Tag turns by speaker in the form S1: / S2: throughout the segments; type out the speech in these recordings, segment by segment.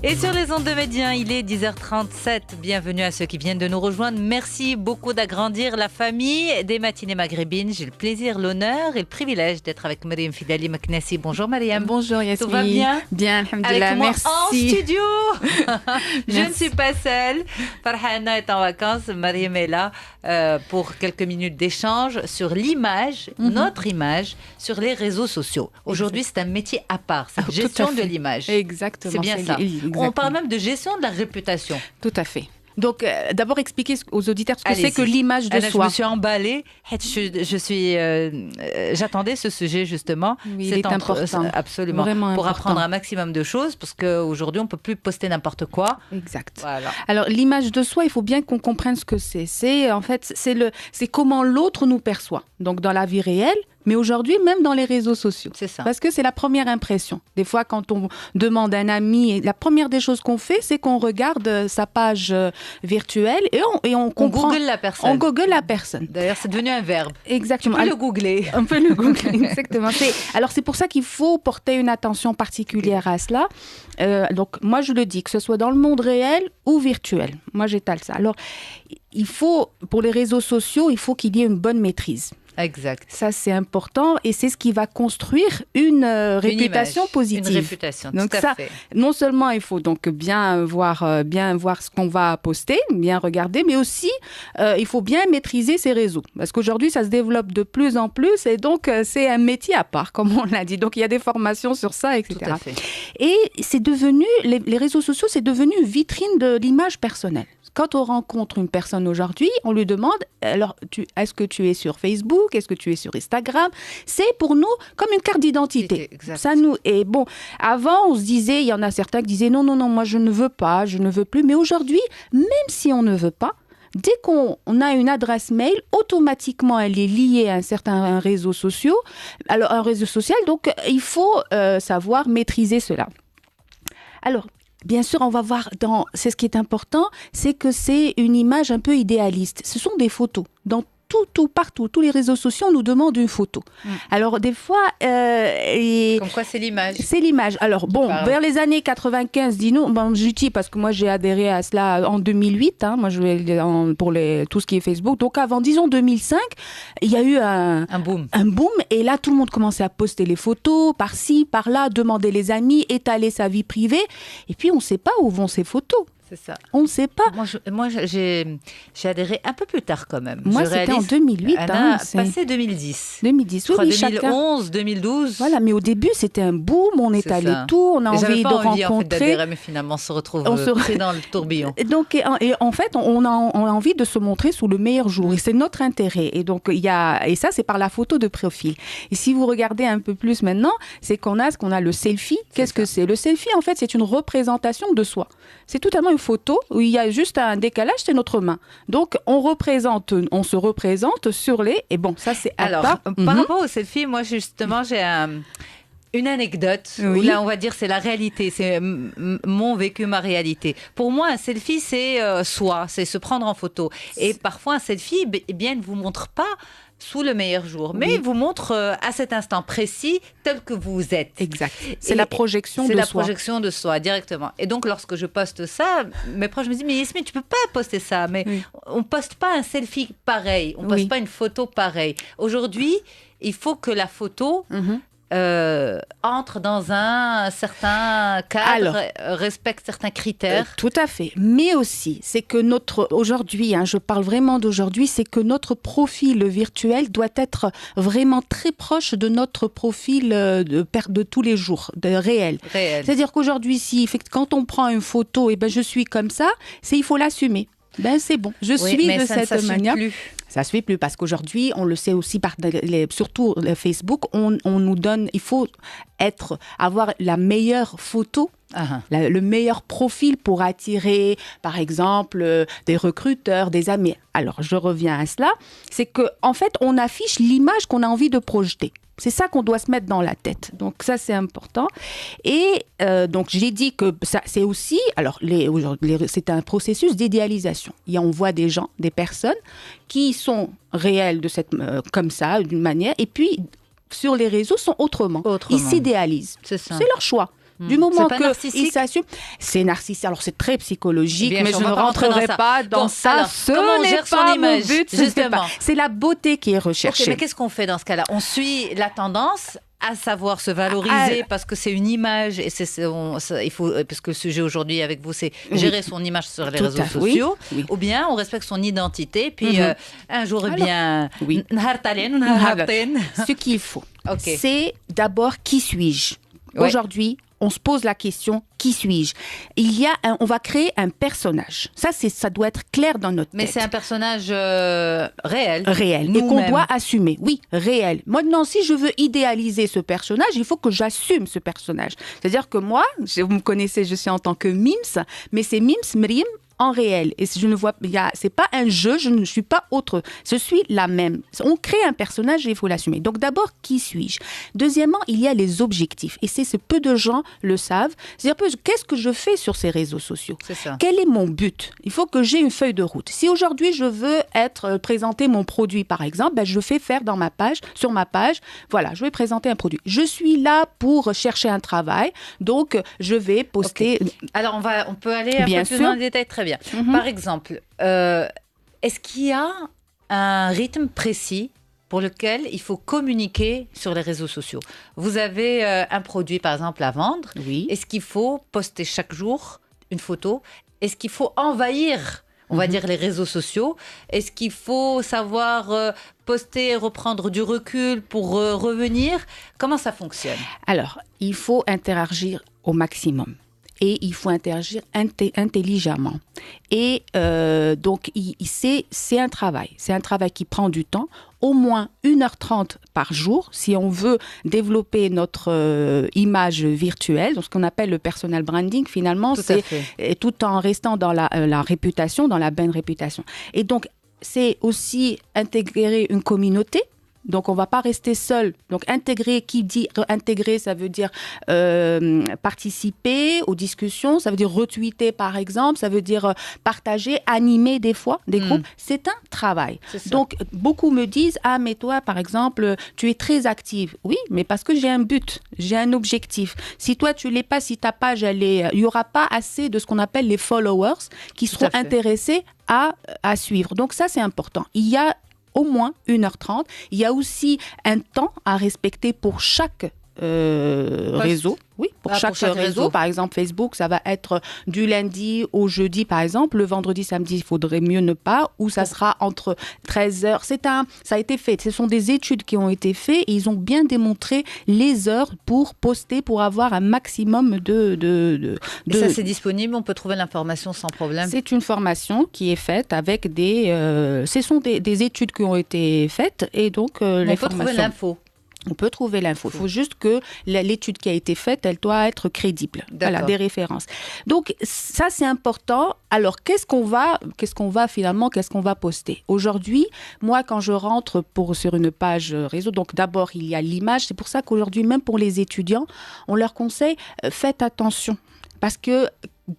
S1: Et sur les ondes de Médien, il est 10h37. Bienvenue à ceux qui viennent de nous rejoindre. Merci beaucoup d'agrandir la famille des matinées maghrébines. J'ai le plaisir, l'honneur et le privilège d'être avec Mariam Fidali Maknessi. Bonjour Mariam.
S2: Bonjour Yasmine.
S1: Tout va bien?
S2: Bien, alhamdoulilah.
S1: Avec moi
S2: merci.
S1: En studio. Je ne suis pas seule. Farhana est en vacances. Mariam est là pour quelques minutes d'échange sur l'image, notre image, sur les réseaux sociaux. Aujourd'hui, c'est un métier à part. C'est la gestion de l'image.
S2: Exactement.
S1: C'est bien ça. On parle même de gestion de la réputation.
S2: Tout à fait. Donc, d'abord expliquer aux auditeurs ce que c'est que l'image de
S1: Anna,
S2: soi.
S1: Je me suis emballée. J'attendais ce sujet justement.
S2: Oui, c'est important.
S1: Absolument.
S2: Vraiment
S1: pour
S2: important.
S1: apprendre un maximum de choses, parce qu'aujourd'hui, on ne peut plus poster n'importe quoi.
S2: Exact.
S1: Voilà.
S2: Alors, l'image de soi, il faut bien qu'on comprenne ce que c'est. C'est comment l'autre nous perçoit. Donc, dans la vie réelle, mais aujourd'hui, même dans les réseaux sociaux.
S1: C'est ça.
S2: Parce que c'est la première impression. Des fois, quand on demande à un ami, la première des choses qu'on fait, c'est qu'on regarde sa page virtuelle et on comprend.
S1: On google la personne.
S2: On google la personne.
S1: D'ailleurs, c'est devenu un verbe.
S2: Exactement.
S1: Tu peux le googler.
S2: On peut le googler, exactement. Alors, c'est pour ça qu'il faut porter une attention particulière à cela. Donc, moi, je le dis, que ce soit dans le monde réel ou virtuel. Moi, j'étale ça. Alors, il faut, pour les réseaux sociaux, il faut qu'il y ait une bonne maîtrise.
S1: Exact.
S2: Ça, c'est important et c'est ce qui va construire une réputation
S1: image,
S2: positive.
S1: Une réputation,
S2: donc
S1: tout à fait.
S2: Non seulement il faut donc bien voir ce qu'on va poster, bien regarder, mais aussi il faut bien maîtriser ses réseaux. Parce qu'aujourd'hui, ça se développe de plus en plus et donc c'est un métier à part, comme on l'a dit. Donc, il y a des formations sur ça, etc.
S1: Tout à fait.
S2: Et c'est devenu, les réseaux sociaux, c'est devenu une vitrine de l'image personnelle. Quand on rencontre une personne aujourd'hui, on lui demande, alors, est-ce que tu es sur Facebook? Est-ce que tu es sur Instagram? C'est pour nous comme une carte d'identité. Ça nous est bon. Avant, on se disait, il y en a certains qui disaient, non, moi je ne veux pas, je ne veux plus. Mais aujourd'hui, même si on ne veut pas, dès qu'on a une adresse mail, automatiquement, elle est liée à un certain réseau social. Alors, un réseau social, donc il faut savoir maîtriser cela. Alors, bien sûr, on va voir c'est ce qui est important, c'est que c'est une image un peu idéaliste. Ce sont des photos. Partout, tous les réseaux sociaux, on nous demande une photo. Alors, des fois...
S1: Comme quoi, c'est l'image.
S2: C'est l'image. Alors, vers les années 95, dis-nous, je dis parce que moi, j'ai adhéré à cela en 2008, moi, pour tout ce qui est Facebook. Donc, avant, disons 2005, il y a eu un boom. Un boom. Et là, tout le monde commençait à poster les photos, par-ci, par-là, demander les amis, étaler sa vie privée. Et puis, on ne sait pas où vont ces photos.
S1: C'est ça.
S2: On ne sait pas.
S1: Moi, j'ai adhéré un peu plus tard quand même.
S2: Moi, c'était en 2008.
S1: Passé 2010.
S2: 2010,
S1: oui, 2011, 2012.
S2: Voilà, mais au début, c'était un boom. On étalait tout. On a envie de rencontrer.
S1: En fait, d'adhérer, mais finalement, on se retrouve pris dans le tourbillon.
S2: Donc, et en fait, on a envie de se montrer sous le meilleur jour. Et c'est notre intérêt. Et donc, et ça, c'est par la photo de profil. Et si vous regardez un peu plus maintenant, c'est qu'on a le selfie. Qu'est-ce que c'est? Le selfie, en fait, c'est une représentation de soi. C'est totalement une photo où il y a juste un décalage, c'est notre main. Donc, on se représente sur et ça, c'est à part.
S1: Par rapport au selfie, moi, justement, j'ai une anecdote où là, on va dire, c'est la réalité, c'est mon vécu, ma réalité. Pour moi, un selfie, c'est soi, c'est se prendre en photo. Et parfois, un selfie, ne vous montre pas sous le meilleur jour, mais vous montre à cet instant précis tel que vous êtes.
S2: Exact. C'est la projection de soi.
S1: C'est la projection de soi, directement. Et donc, lorsque je poste ça, mes proches me disent, mais Yasmine, tu peux pas poster ça. Mais on poste pas un selfie pareil, on poste pas une photo pareille. Aujourd'hui, il faut que la photo... entre dans un certain cadre, respecte certains critères.
S2: Tout à fait. Mais aussi, c'est que aujourd'hui, je parle vraiment d'aujourd'hui, c'est que notre profil virtuel doit être vraiment très proche de notre profil de tous les jours, réel. C'est-à-dire qu'aujourd'hui, quand on prend une photo, je suis comme ça, il faut l'assumer. C'est bon, je suis de cette manière. Ça ne se fait plus parce qu'aujourd'hui, on le sait aussi, surtout Facebook, on nous donne, il faut avoir la meilleure photo, le meilleur profil pour attirer, par exemple, des recruteurs, des amis. Alors, je reviens à cela, c'est qu'en fait, on affiche l'image qu'on a envie de projeter. C'est ça qu'on doit se mettre dans la tête. Donc ça, c'est important. Et donc, j'ai dit que ça, c'est aussi... Alors, c'est un processus d'idéalisation. On voit des gens, des personnes qui sont réelles comme ça, d'une manière, et puis sur les réseaux sont autrement. Ils s'idéalisent.
S1: C'est ça.
S2: C'est leur choix. Du moment
S1: qu'il
S2: s'assume, c'est narcissique. Alors c'est très psychologique, mais je ne rentrerai pas dans ça.
S1: Alors, ce n'est pas mon but,
S2: justement. C'est la beauté qui est recherchée.
S1: Okay, mais qu'est-ce qu'on fait dans ce cas-là? On suit la tendance, à savoir se valoriser parce que c'est une image et il faut, parce que le sujet aujourd'hui avec vous, c'est gérer son image sur les réseaux sociaux, ou bien on respecte son identité, puis un jour, bien,
S2: ce qu'il faut, c'est d'abord qui suis-je? Aujourd'hui, on se pose la question, qui suis-je? On va créer un personnage. Ça doit être clair dans notre tête.
S1: Mais c'est un personnage réel.
S2: Réel. Et qu'on doit assumer. Oui, réel. Maintenant, si je veux idéaliser ce personnage, il faut que j'assume ce personnage. C'est-à-dire que moi, vous me connaissez, je suis en tant que Mims, mais c'est Mims Mriem en réel. Et je ne vois, c'est pas un jeu, je ne suis pas autre. Je suis la même. On crée un personnage et il faut l'assumer. Donc d'abord, qui suis-je? Deuxièmement, il y a les objectifs. Et c'est peu de gens le savent. C'est-à-dire, qu'est-ce que je fais sur ces réseaux sociaux?
S1: C'est ça.
S2: Quel est mon but? Il faut que j'ai une feuille de route. Si aujourd'hui je veux présenter mon produit, par exemple, je fais faire sur ma page, voilà, je vais présenter un produit. Je suis là pour chercher un travail, donc je vais poster.
S1: Okay. Alors on peut aller un peu plus dans le détail. Très bien. Par exemple, est-ce qu'il y a un rythme précis pour lequel il faut communiquer sur les réseaux sociaux? Vous avez un produit, par exemple, à vendre.
S2: Oui.
S1: Est-ce qu'il faut poster chaque jour une photo? Est-ce qu'il faut envahir, on va dire, les réseaux sociaux? Est-ce qu'il faut savoir poster et reprendre du recul pour revenir? Comment ça fonctionne?
S2: Alors, il faut interagir au maximum. Et il faut interagir intelligemment. Et donc, c'est un travail. C'est un travail qui prend du temps, au moins 1h30 par jour, si on veut développer notre image virtuelle, donc ce qu'on appelle le personal branding, finalement, c'est tout en restant dans la réputation, dans la bonne réputation. Et donc, c'est aussi intégrer une communauté. Donc, on ne va pas rester seul. Donc, intégrer, qui dit intégrer, ça veut dire participer aux discussions, ça veut dire retweeter, par exemple, ça veut dire partager, animer des fois des groupes. C'est un travail. Donc, beaucoup me disent, ah, mais toi, par exemple, tu es très active. Oui, mais parce que j'ai un but, j'ai un objectif. Si toi, tu ne l'es pas, si ta page, il n'y aura pas assez de ce qu'on appelle les followers qui seront intéressés à suivre. Donc, ça, c'est important. Il y a au moins 1h30. Il y a aussi un temps à respecter pour chaque réseau. Oui, pour chaque réseau. Par exemple, Facebook, ça va être du lundi au jeudi, par exemple. Le vendredi, samedi, il faudrait mieux ne pas. Ou ça sera entre 13h. Ça a été fait. Ce sont des études qui ont été faites et ils ont bien démontré les heures pour poster, pour avoir un maximum de...
S1: Et ça, c'est disponible. On peut trouver l'information sans problème.
S2: C'est une formation qui est faite avec ce sont des études qui ont été faites et donc
S1: on peut trouver l'info.
S2: On peut trouver l'info. Il faut juste que l'étude qui a été faite, elle doit être crédible. Voilà, des références. Donc, ça, c'est important. Alors, qu'est-ce qu'on va poster? Aujourd'hui, moi, quand je rentre sur une page réseau, donc d'abord, il y a l'image. C'est pour ça qu'aujourd'hui, même pour les étudiants, on leur conseille, faites attention. Parce que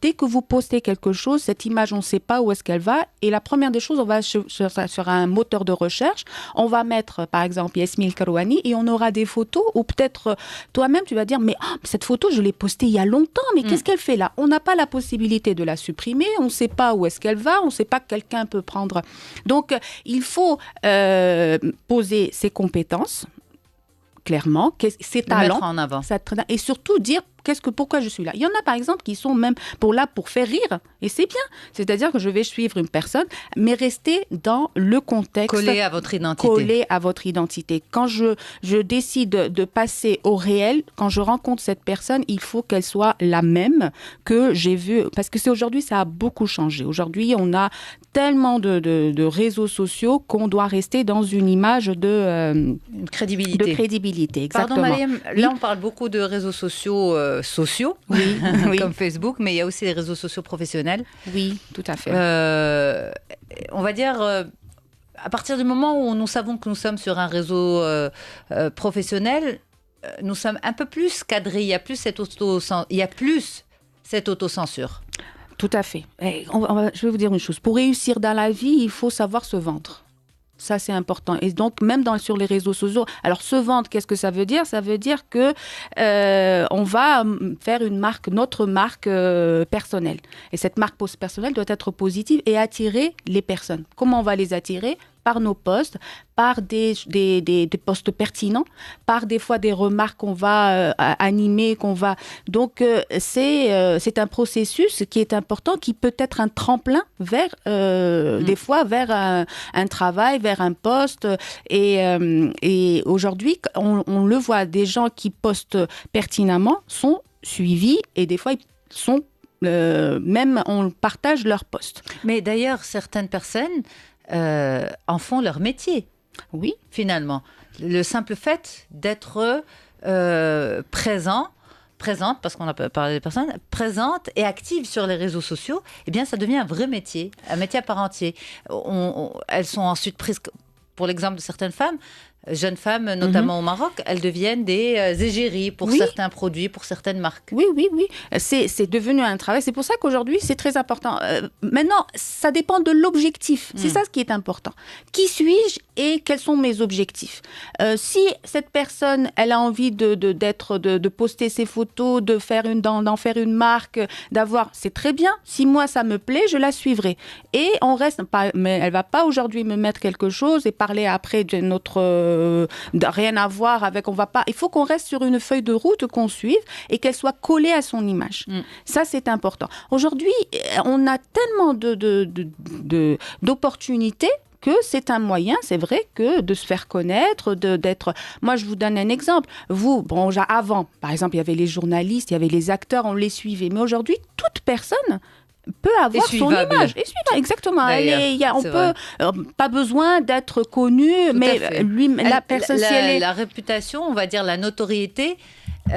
S2: dès que vous postez quelque chose, cette image, on ne sait pas où est-ce qu'elle va. Et la première des choses, on va sur un moteur de recherche. On va mettre, par exemple, Yasmine Karouani et on aura des photos ou peut-être toi-même, tu vas dire, mais cette photo, je l'ai postée il y a longtemps, mais qu'est-ce qu'elle fait là? On n'a pas la possibilité de la supprimer. On ne sait pas où est-ce qu'elle va. On ne sait pas que quelqu'un peut prendre. Donc, il faut poser ses compétences, clairement, ses talents.
S1: Mettre en avant.
S2: Et surtout dire pourquoi je suis là. Il y en a, par exemple, qui sont même pour faire rire. Et c'est bien. C'est-à-dire que je vais suivre une personne, mais rester dans le contexte.
S1: Collé à votre identité.
S2: Collé à votre identité. Quand je décide de passer au réel, quand je rencontre cette personne, il faut qu'elle soit la même que j'ai vue. Parce que aujourd'hui, ça a beaucoup changé. Aujourd'hui, on a tellement de réseaux sociaux qu'on doit rester dans une image de
S1: crédibilité.
S2: De crédibilité, exactement.
S1: Pardon, Mariam, là, on parle beaucoup de réseaux sociaux
S2: oui.
S1: comme Facebook, mais il y a aussi les réseaux sociaux professionnels.
S2: Oui, tout à fait.
S1: On va dire, à partir du moment où nous savons que nous sommes sur un réseau professionnel, nous sommes un peu plus cadrés. Il y a plus cette autocensure.
S2: Tout à fait. Je vais vous dire une chose. Pour réussir dans la vie, il faut savoir se vendre. Ça, c'est important. Et donc, même sur les réseaux sociaux, alors se vendre, qu'est-ce que ça veut dire? Ça veut dire que on va faire notre marque personnelle. Et cette marque personnelle doit être positive et attirer les personnes. Comment on va les attirer? Par nos posts, par des posts pertinents, par des fois des remarques qu'on va animer, Donc, c'est un processus qui est important, qui peut être un tremplin vers, des fois, vers un travail, vers un poste. Et aujourd'hui, on le voit, des gens qui postent pertinemment sont suivis et des fois, ils sont... même on partage leur post.
S1: Mais d'ailleurs, certaines personnes en font leur métier.
S2: Oui.
S1: Finalement. Le simple fait d'être présente, parce qu'on a parlé des personnes, présente et active sur les réseaux sociaux, eh bien, ça devient un vrai métier, un métier à part entier. Elles sont ensuite prises, pour l'exemple de certaines femmes, jeunes femmes, notamment au Maroc, elles deviennent des égéries pour certains produits, pour certaines marques.
S2: Oui. C'est devenu un travail. C'est pour ça qu'aujourd'hui, c'est très important. Maintenant, ça dépend de l'objectif. C'est ça ce qui est important. Qui suis-je et quels sont mes objectifs? Si cette personne, elle a envie de poster ses photos, d'en faire une marque, c'est très bien. Si moi, ça me plaît, je la suivrai. Et on reste pas, mais elle va pas aujourd'hui me mettre quelque chose et parler après de notre rien à voir avec, il faut qu'on reste sur une feuille de route, qu'on suive et qu'elle soit collée à son image. Ça, c'est important. Aujourd'hui, on a tellement d'opportunités que c'est un moyen, c'est vrai, que de se faire connaître, d'être... Moi, je vous donne un exemple. Avant, par exemple, il y avait les journalistes, il y avait les acteurs, on les suivait. Mais aujourd'hui, toute personne peut avoir son image. Et suivable, exactement. Pas besoin d'être connu, mais la personne...
S1: La réputation, on va dire la notoriété,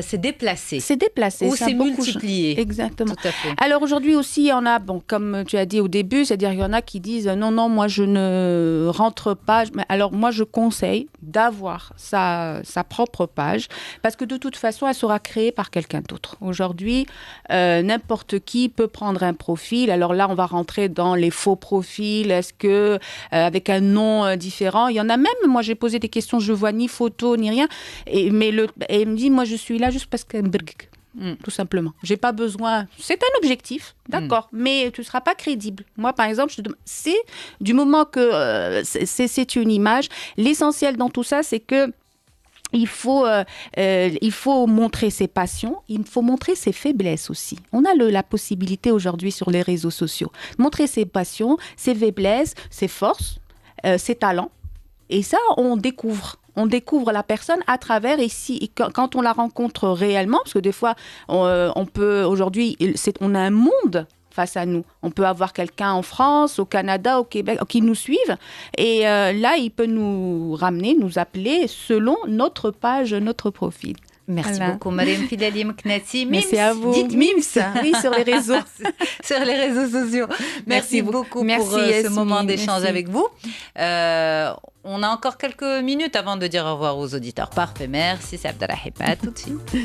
S1: c'est déplacé.
S2: C'est déplacé.
S1: Ou c'est multiplié.
S2: Exactement.
S1: Tout à fait.
S2: Alors aujourd'hui aussi, on a, comme tu as dit au début, c'est-à-dire qu'il y en a qui disent non, moi je ne rentre pas. Alors moi je conseille d'avoir sa propre page parce que de toute façon, elle sera créée par quelqu'un d'autre. Aujourd'hui, n'importe qui peut prendre un profil. Alors là, on va rentrer dans les faux profils. Est-ce que avec un nom différent? Il y en a même, moi j'ai posé des questions, je vois ni photo ni rien. Et il me dit, moi je suis là juste parce qu'un berg, tout simplement. J'ai pas besoin. C'est un objectif, d'accord, mais tu seras pas crédible. Moi, par exemple, c'est du moment que c'est une image. L'essentiel dans tout ça, c'est que il faut montrer ses passions, il faut montrer ses faiblesses aussi. On a la possibilité aujourd'hui sur les réseaux sociaux. Montrer ses passions, ses faiblesses, ses forces, ses talents. Et ça, on découvre la personne à travers quand on la rencontre réellement, parce que des fois, on peut aujourd'hui, on a un monde face à nous. On peut avoir quelqu'un en France, au Canada, au Québec, qui nous suivent. Et là, il peut nous ramener, nous appeler selon notre page, notre profil.
S1: Merci beaucoup, Mariam Filali Mknati.
S2: Merci à vous.
S1: Dites Mims.
S2: Oui, sur les réseaux.
S1: Sur les réseaux sociaux. Merci beaucoup pour ce moment d'échange avec vous. On a encore quelques minutes avant de dire au revoir aux auditeurs. Parfait, merci. C'est Abdelrahim. À tout de suite.